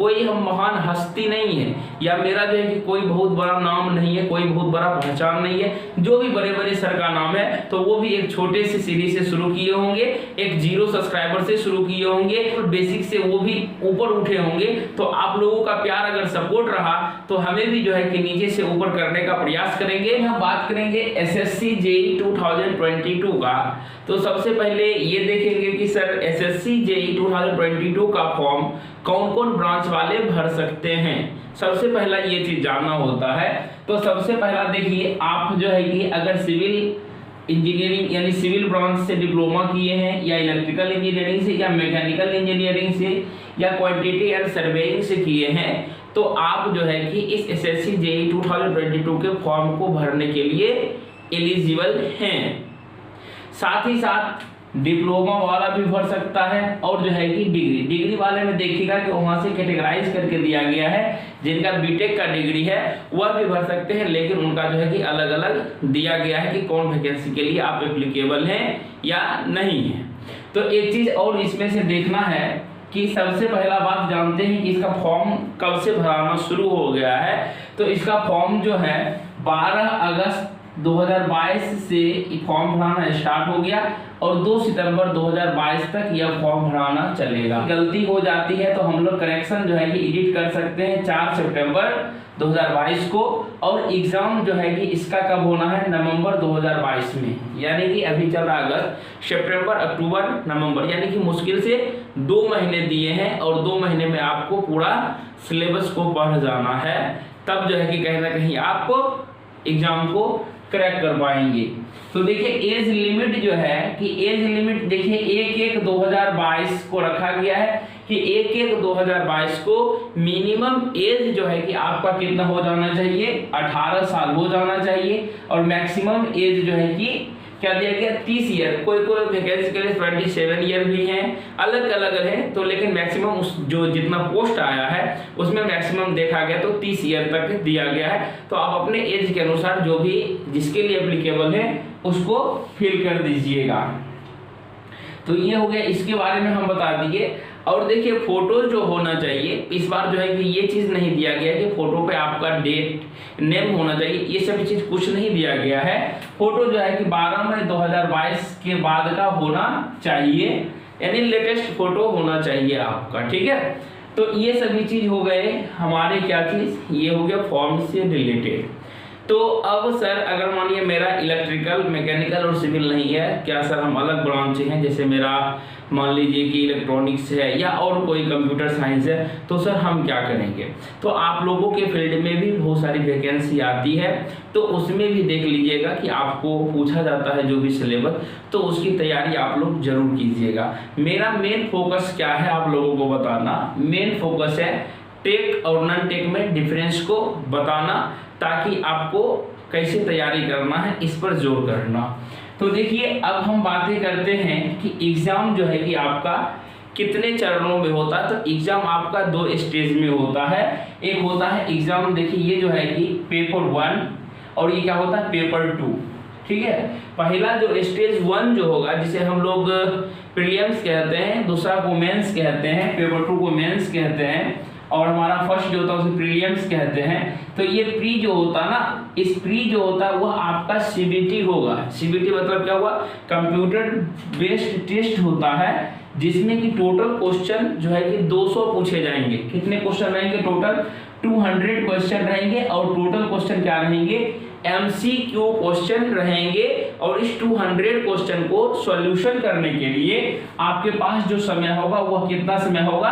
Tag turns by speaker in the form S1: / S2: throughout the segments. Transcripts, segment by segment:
S1: कोई हम महान हस्ती नहीं है, या मेरा जो है कि कोई बहुत बड़ा नाम नहीं है, कोई बहुत बड़ा पहचान नहीं है। जो भी बड़े बड़े सर का नाम है तो वो भी एक छोटे से सीरीज से शुरू किए होंगे, एक 0 सब्सक्राइबर से शुरू किए होंगे और बेसिक से वो भी ऊपर उठे होंगे। तो आप लोगों का प्यार अगर सपोर्ट रहा तो हमें भी जो है कि नीचे से ऊपर करने का प्रयास करेंगे। हम बात करेंगे SSC JEE 2022 का। तो सबसे पहले ये देखेंगे कि सर SSC JEE 2022 का फॉर्म कौन कौन ब्रांच वाले भर सकते हैं। सबसे पहला ये चीज जानना होता है। तो सबसे पहला देखिए, आप जो है कि अगर सिविल इंजीनियरिंग यानी सिविल ब्रांच से डिप्लोमा किए हैं, या इलेक्ट्रिकल इंजीनियरिंग से, या मैकेनिकल इंजीनियरिंग से, या क्वांटिटी एंड सर्वेइंग से किए हैं, तो आप जो है कि इस SSC JEE 2022 के फॉर्म को भरने के लिए एलिजिबल हैं। साथ ही साथ डिप्लोमा वाला भी भर सकता है, और जो है कि डिग्री वाले में देखिएगा कि वहां से कैटेगराइज करके दिया गया है। जिनका बीटेक का डिग्री है वह भी भर सकते हैं, लेकिन उनका जो है कि अलग अलग दिया गया है कि कौन वैकेंसी के लिए आप एप्लीकेबल हैं या नहीं है। तो एक चीज और इसमें से देखना है कि सबसे पहला बात जानते हैं कि इसका फॉर्म कब से भराना शुरू हो गया है। तो इसका फॉर्म जो है 12 अगस्त 2022 से फॉर्म भराना स्टार्ट हो गया, और 2 सितंबर 2022 तक यह फॉर्म भराना चलेगा। गलती हो जाती है तो हम लोग करेक्शन जो है कि एडिट कर सकते हैं 4 सितंबर 2022 को, और एग्जाम जो है कि इसका कब होना है, नवंबर 2022 में। यानी कि अभी चल रहा अगस्त, सितंबर, अक्टूबर, नवंबर, यानी कि मुश्किल से 2 महीने दिए हैं, और 2 महीने में आपको पूरा सिलेबस को पढ़ जाना है। तब जो है कि कहीं ना कहीं आप एग्जाम को क्रैक कर पाएंगे। तो देखिए एज लिमिट जो है कि एज लिमिट देखिए 1/1/2022 को रखा गया है कि 1/1/2022 को मिनिमम एज जो है कि आपका कितना हो जाना चाहिए, 18 साल हो जाना चाहिए, और मैक्सिमम एज जो है कि क्या दिया गया, 30 ईयर। कोई वैकेंसी के लिए 27 ईयर भी हैं, अलग अलग है। तो लेकिन मैक्सिमम उस जो जितना पोस्ट आया है उसमें मैक्सिमम देखा गया तो 30 ईयर तक दिया गया है। तो आप अपने एज के अनुसार जो भी जिसके लिए एप्लीकेबल है उसको फिल कर दीजिएगा। तो ये हो गया, इसके बारे में हम बता दिए। और देखिए फोटो जो होना चाहिए, इस बार जो है कि ये चीज नहीं दिया गया कि फोटो पे आपका डेट नेम होना चाहिए, ये सब चीज कुछ नहीं दिया गया है। फोटो जो है कि 12 मई 2022 के बाद का होना चाहिए, यानी लेटेस्ट फोटो होना चाहिए आपका, ठीक है। तो ये सभी चीज हो गए हमारे क्या चीज, ये हो गया फॉर्म से रिलेटेड। तो अब सर अगर मानिए मेरा इलेक्ट्रिकल, मैकेनिकल और सिविल नहीं है, क्या सर हम अलग ब्रांच हैं, जैसे मेरा मान लीजिए कि इलेक्ट्रॉनिक्स है या और कोई कंप्यूटर साइंस है, तो सर हम क्या करेंगे। तो आप लोगों के फील्ड में भी बहुत सारी वैकेंसी आती है, तो उसमें भी देख लीजिएगा कि आपको पूछा जाता है जो भी सिलेबस, तो उसकी तैयारी आप लोग जरूर कीजिएगा। मेरा मेन फोकस क्या है आप लोगों को बताना, मेन फोकस है टेक और नॉन टेक में डिफरेंस को बताना, ताकि आपको कैसे तैयारी करना है इस पर जोर करना। तो देखिए अब हम बातें करते हैं कि एग्जाम जो है कि आपका कितने चरणों में होता है। तो एग्जाम आपका 2 स्टेज में होता है। एक होता है एग्जाम, देखिए ये जो है कि पेपर 1, और ये क्या होता है पेपर 2, ठीक है। पहला जो स्टेज 1 जो होगा, जिसे हम लोग प्रीलिम्स कहते हैं, दूसरा को मेंस कहते हैं, पेपर 2 को मेंस कहते हैं, और हमारा फर्स्ट जो होता है उसे प्रीलिम्स कहते हैं। तो ये प्री जो होता है ना, इस प्री जो होता है वह आपका CBT होगा। CBT मतलब क्या हुआ, कंप्यूटर बेस्ड टेस्ट होता है, जिसमें कि टोटल क्वेश्चन जो है कि 200 पूछे जाएंगे। कितने क्वेश्चन रहेंगे, टोटल 200 क्वेश्चन रहेंगे, और टोटल क्वेश्चन क्या रहेंगे, MCQ क्वेश्चन रहेंगे। और इस 200 क्वेश्चन को सॉल्यूशन करने के लिए आपके पास जो समय होगा वह कितना समय होगा,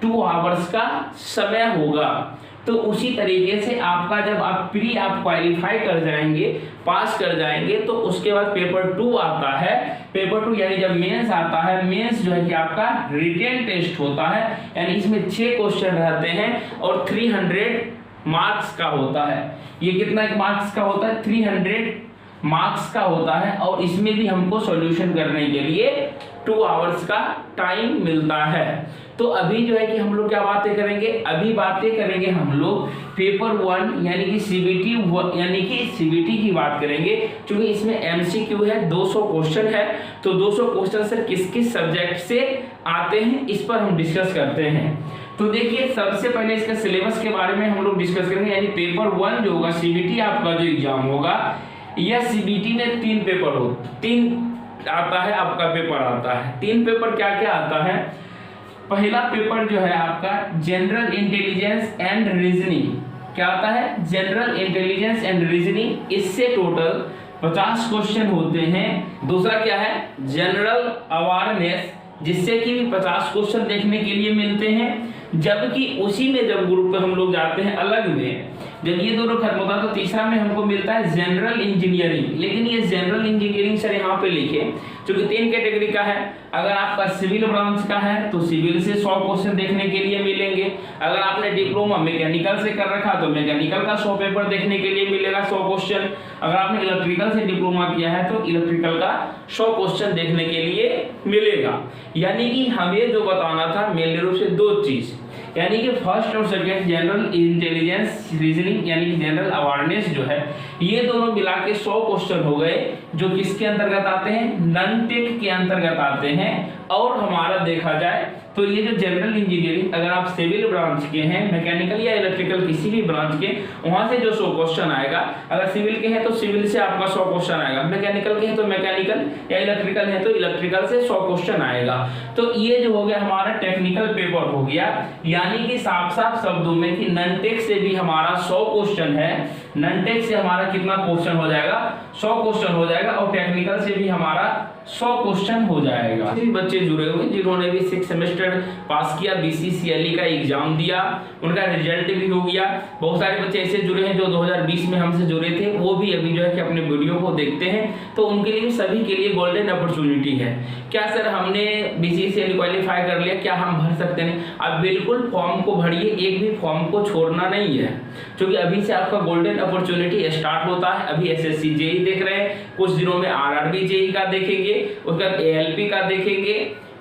S1: 2 आवर्स का समय होगा। तो उसी तरीके से आपका जब आप क्वालिफाई कर जाएंगे, पास कर जाएंगे, तो उसके बाद पेपर 2 आता है। पेपर 2 यानी जब मेंस आता है, मेंस जो है कि आपका रिटेन टेस्ट होता है, यानी इसमें 6 क्वेश्चन रहते हैं और 300 मार्क्स का होता है। ये कितना मार्क्स का होता है, 300 मार्क्स का होता है, और इसमें भी हमको सॉल्यूशन करने के लिए 2 आवर्स का टाइम मिलता है। तो अभी जो है कि हम लोग क्या बातें करेंगे, अभी बातें करेंगे हम लोग पेपर 1 यानी कि CBT की बात करेंगे। क्योंकि इसमें MCQ है, 200 क्वेश्चन है, तो 200 क्वेश्चन सर किस किस सब्जेक्ट से आते हैं इस पर हम डिस्कस करते हैं। तो देखिए सबसे पहले इसका सिलेबस के बारे में हम लोग डिस्कस करेंगे, यानी पेपर 1 जो होगा सीबीटी आपका जो एग्जाम होगा, यह सीबीटी में 3 पेपर हो 3 आता है आपका पेपर आता है। 3 पेपर क्या क्या आता है? पहला पेपर जो है आपका जनरल इंटेलिजेंस एंड रीजनिंग, क्या आता है? जनरल इंटेलिजेंस एंड रीजनिंग, इससे टोटल 50 क्वेश्चन होते हैं। दूसरा क्या है? जनरल अवेयरनेस, जिससे कि 50 क्वेश्चन देखने के लिए मिलते हैं। जबकि उसी में जब ग्रुप पे हम लोग जाते हैं अलग में, जब ये दोनों खत्म होता है तो तीसरा में हमको मिलता है जनरल इंजीनियरिंग। लेकिन ये जनरल इंजीनियरिंग सर यहाँ पे लिखे क्योंकि 3 कैटेगरी का है। अगर आपका सिविल ब्रांच का है तो सिविल से 100 क्वेश्चन देखने के लिए मिलेंगे। अगर आपने डिप्लोमा मैकेनिकल से कर रखा तो मैकेनिकल का 100 पेपर देखने के लिए मिलेगा 100 क्वेश्चन। अगर आपने इलेक्ट्रिकल से डिप्लोमा किया है तो इलेक्ट्रिकल का 100 क्वेश्चन देखने के लिए मिलेगा। यानी कि हमें जो बताना था मेन रूप से 2 चीज, यानी कि फर्स्ट और सेकंड जनरल इंटेलिजेंस रीजनिंग यानी कि जनरल अवेयरनेस जो है, ये दोनों मिला के 100 क्वेश्चन हो गए जो किसके अंतर्गत आते हैं? नॉन टेक के अंतर्गत आते हैं। और हमारा देखा जाए तो ये जो जनरल इंजीनियरिंग, अगर आप सिविल ब्रांच के हैं, मैकेनिकल या इलेक्ट्रिकल किसी भी ब्रांच के, वहां से जो 100 क्वेश्चन आएगा, अगर सिविल के हैं तो सिविल से आपका 100 क्वेश्चन आएगा, मैकेनिकल के हैं तो मैकेनिकल या इलेक्ट्रिकल है तो इलेक्ट्रिकल से 100 क्वेश्चन आएगा। तो ये जो हो गया हमारा टेक्निकल पेपर हो गया, यानी कि साफ साफ शब्दों में कि नॉन टेक से भी हमारा 100 क्वेश्चन है। नॉन टेक से हमारा कितना क्वेश्चन हो जाएगा? 100 क्वेश्चन हो जाएगा। और टेक्निकल से भी हमारा 100 क्वेश्चन हो जाएगा। सभी बच्चे जुड़े हुए जिन्होंने भी 6 सेमेस्टर पास किया, बीसीसीएलई का एग्जाम दिया, उनका रिजल्ट भी हो गया। बहुत सारे बच्चे ऐसे जुड़े हैं जो 2020 में हमसे जुड़े थे, वो भी अभी जो है कि अपने वीडियो को देखते हैं, तो उनके लिए सभी के लिए गोल्डन अपॉर्चुनिटी है। क्या सर हमने बीसीसीएलई क्वालिफाई कर लिया, क्या हम भर सकते नहीं? आप बिल्कुल फॉर्म को भरिए, एक भी फॉर्म को छोड़ना नहीं है, क्योंकि अभी से आपका गोल्डन अपॉर्चुनिटी स्टार्ट होता है। अभी एसएससी जेई देख रहे हैं, कुछ दिनों में आरआरबी जेई का देखेंगे, उसके बाद एएलपी का देखेंगे,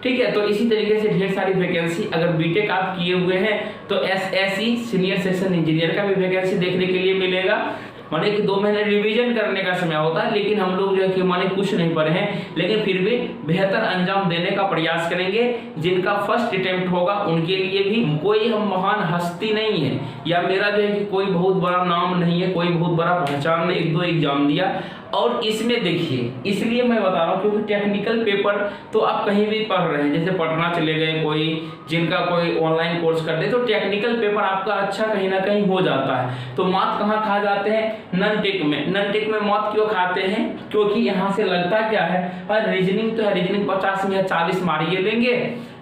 S1: ठीक है। तो इसी तरीके से ढेर सारी वैकेंसी, अगर बीटेक आप किए हुए हैं तो एसएससी सीनियर सेक्शन इंजीनियर का भी वैकेंसी देखने के लिए मिलेगा। माने कि 2 महीने रिवीजन करने का समय होता है, लेकिन हम लोग जो है कि माने कुछ नहीं पढ़े हैं, लेकिन फिर भी बेहतर अंजाम देने का प्रयास करेंगे। जिनका फर्स्ट अटेम्प्ट होगा उनके लिए भी कोई हम महान हस्ती नहीं है, या मेरा जो है कि कोई बहुत बड़ा नाम नहीं है, कोई बहुत बड़ा पहचान नहीं, 1-2 एग्जाम दिया। और इसमें देखिए, इसलिए मैं बता रहा हूँ क्योंकि टेक्निकल पेपर तो आप कहीं भी पढ़ रहे हैं, जैसे पटना चले गए, कोई जिनका कोई ऑनलाइन कोर्स कर दे, तो टेक्निकल पेपर आपका अच्छा कहीं ना कहीं हो जाता है। तो मार्क कहाँ खा जाते हैं? नॉन टेक में। नॉन टेक में मार्क क्यों खाते हैं? क्योंकि यहाँ से लगता क्या है, रीजनिंग तो है, रीजनिंग 50 में 40 मारिए लेंगे,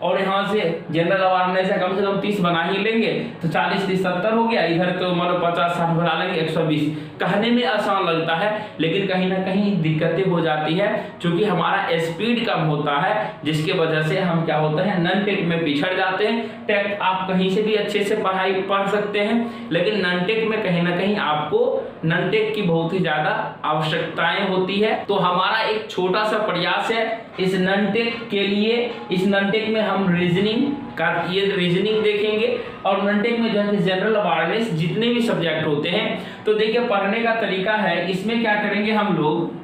S1: और यहाँ से जनरल अवेयरनेस है कम से कम 30 बना ही लेंगे, तो 40-30 70 हो गया। इधर तो मतलब 50-60 बना लेंगे, 120। कहने में आसान लगता है, लेकिन कहीं ना कहीं दिक्कतें हो जाती है, क्योंकि हमारा स्पीड कम होता है, जिसके वजह से हम क्या होता है, नॉन टेक में पिछड़ जाते हैं। टेक आप कहीं से भी अच्छे से पढ़ाई पढ़ सकते हैं, लेकिन नॉन टेक में कहीं ना कहीं आपको नॉन टेक की बहुत ही ज्यादा आवश्यकताएं होती है। तो हमारा एक छोटा सा प्रयास है इस नॉन टेक के लिए। इस नॉन टेक में हम रीजनिंग का ये रीजनिंग देखेंगे, और नॉन टेक में जो है जनरल अवेयरनेस जितने भी सब्जेक्ट होते हैं। तो देखिए पढ़ने का तरीका है, इसमें क्या करेंगे हम लोग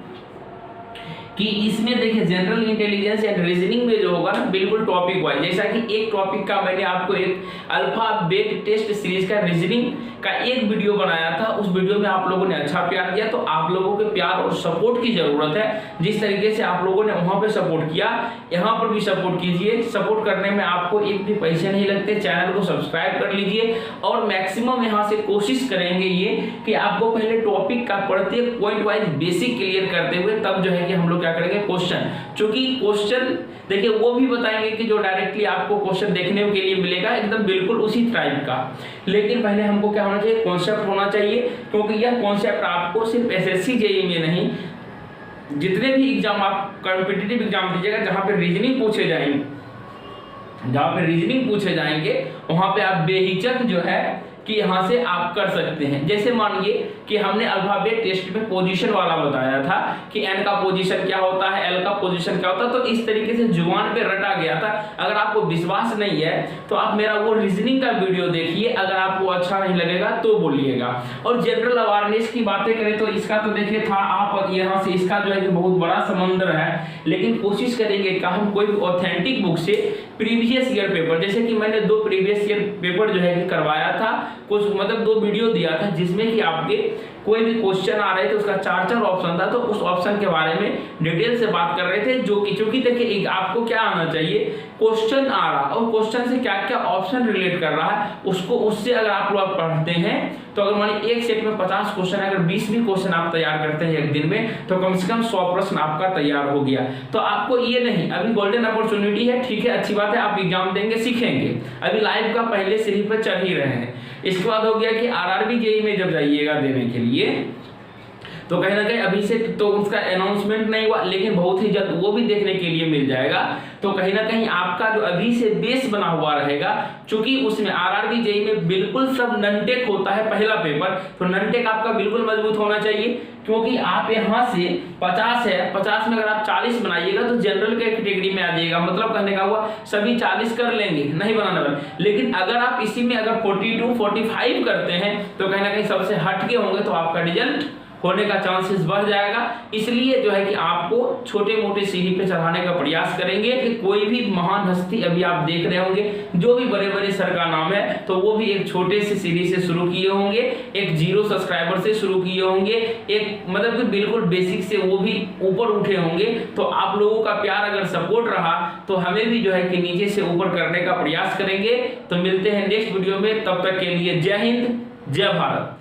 S1: कि इसमें देखिए जनरल इंटेलिजेंस एंड रीजनिंग में जो होगा ना, बिल्कुल टॉपिक वाइज, जैसा कि एक टॉपिक का मैंने आपको एक अल्फाबेट टेस्ट सीरीज का रीजनिंग का एक वीडियो बनाया था, उस वीडियो में आप लोगों ने अच्छा प्यार दिया। तो आप लोगों के प्यार और सपोर्ट की जरूरत है। जिस तरीके से आप लोगों ने वहां पे सपोर्ट किया, यहाँ पर भी सपोर्ट कीजिए। सपोर्ट करने में आपको एक भी पैसे नहीं लगते। चैनल को सब्सक्राइब कर लीजिए, और मैक्सिमम यहाँ से कोशिश करेंगे ये कि आपको पहले टॉपिक का प्रत्येक पॉइंट वाइज बेसिक क्लियर करते हुए तब जो है कि हम लोग क्या करेंगे क्वेश्चन, क्योंकि क्वेश्चन देखिए वो भी बताएंगे कि जो डायरेक्टली आपको क्वेश्चन देखने के लिए मिलेगा एकदम बिल्कुल उसी टाइप का। लेकिन पहले हमको क्या होना चाहिए, कॉन्सेप्ट होना चाहिए, क्योंकि यह कॉन्सेप्ट आपको सिर्फ एसएससी जेईई में नहीं, जितने भी एग्जाम आप कॉम्पिटिटिव एग्जाम दीजिएगा जहां पे रीजनिंग पूछे जाएंगे, वहां पे आप बेहिचक जो है कि यहाँ से आप कर सकते हैं। जैसे मानिए कि हमने अल्फाबेट टेस्ट में पोजीशन वाला बताया था कि एन का पोजीशन क्या होता है, एल का पोजीशन क्या होता है, तो इस तरीके से जुबान पे रटा गया था। अगर आपको विश्वास नहीं है तो आप मेरा वो रीजनिंग का वीडियो देखिए, अगर आपको अच्छा नहीं लगेगा तो बोलिएगा। और जनरल अवेयरनेस की बातें करें तो इसका तो देखिए था, आप यहाँ से इसका जो है कि बहुत बड़ा समंदर है, लेकिन कोशिश करेंगे कि हम कोई भी ऑथेंटिक बुक से प्रीवियस ईयर पेपर, जैसे कि मैंने 2 प्रीवियस ईयर पेपर जो है कि करवाया था, कुछ मतलब 2 वीडियो दिया था जिसमें कि आपके कोई भी क्वेश्चन आ रहे थे उसका 4 ऑप्शन था, तो उस ऑप्शन के बारे में डिटेल से बात कर रहे थे। जो कि चूंकि देखिए आपको क्या आना चाहिए, क्वेश्चन आ रहा और क्वेश्चन से क्या क्या ऑप्शन रिलेट कर रहा है उसको, उससे अगर आप लोग पढ़ते हैं तो अगर मानिए एक सेट में 50 क्वेश्चन है, अगर 20 भी क्वेश्चन आप तैयार करते हैं एक दिन में तो कम से कम 100 प्रश्न आपका तैयार हो गया। तो आपको ये नहीं, अभी गोल्डन अपॉर्चुनिटी है, ठीक है, अच्छी बात है, आप एग्जाम देंगे, सीखेंगे, अभी लाइव का पहले सीढ़ी पर चढ़ ही रहे हैं। इसके बाद हो गया कि आरआरबी जेईई में जब जाइएगा देने के लिए तो कहीं ना कहीं अभी से तो उसका अनाउंसमेंट नहीं हुआ, लेकिन बहुत ही जल्द वो भी देखने के लिए मिल जाएगा। तो कहीं ना कहीं आपका जो अभी से बेस बना हुआ रहेगा, क्योंकि उसमें आरआरबी जेईई में बिल्कुल सब ननटेक होता है पहला पेपर, तो ननटेक आपका बिल्कुल मजबूत होना चाहिए, क्योंकि आप यहाँ से 50 है, 50 में अगर आप 40 बनाइएगा तो जनरल के कैटेगरी में आ जाइएगा। मतलब कहने का हुआ सभी 40 कर लेंगे, नहीं बनाने वाले, लेकिन अगर आप इसी में अगर 42, 45 करते हैं तो कहीं ना कहीं सबसे हटके होंगे तो आपका रिजल्ट होने का चांसेस बढ़ जाएगा। इसलिए जो है कि आपको छोटे मोटे सीढ़ी पे चढ़ाने का प्रयास करेंगे कि कोई भी महान हस्ती अभी आप देख रहे होंगे, जो भी बड़े बड़े सर का नाम है तो वो भी एक छोटे से सीढ़ी से शुरू किए होंगे, एक 0 सब्सक्राइबर से शुरू किए होंगे, एक मतलब कि बिल्कुल बेसिक से वो भी ऊपर उठे होंगे। तो आप लोगों का प्यार अगर सपोर्ट रहा तो हमें भी जो है कि नीचे से ऊपर करने का प्रयास करेंगे। तो मिलते हैं नेक्स्ट वीडियो में, तब तक के लिए जय हिंद, जय भारत।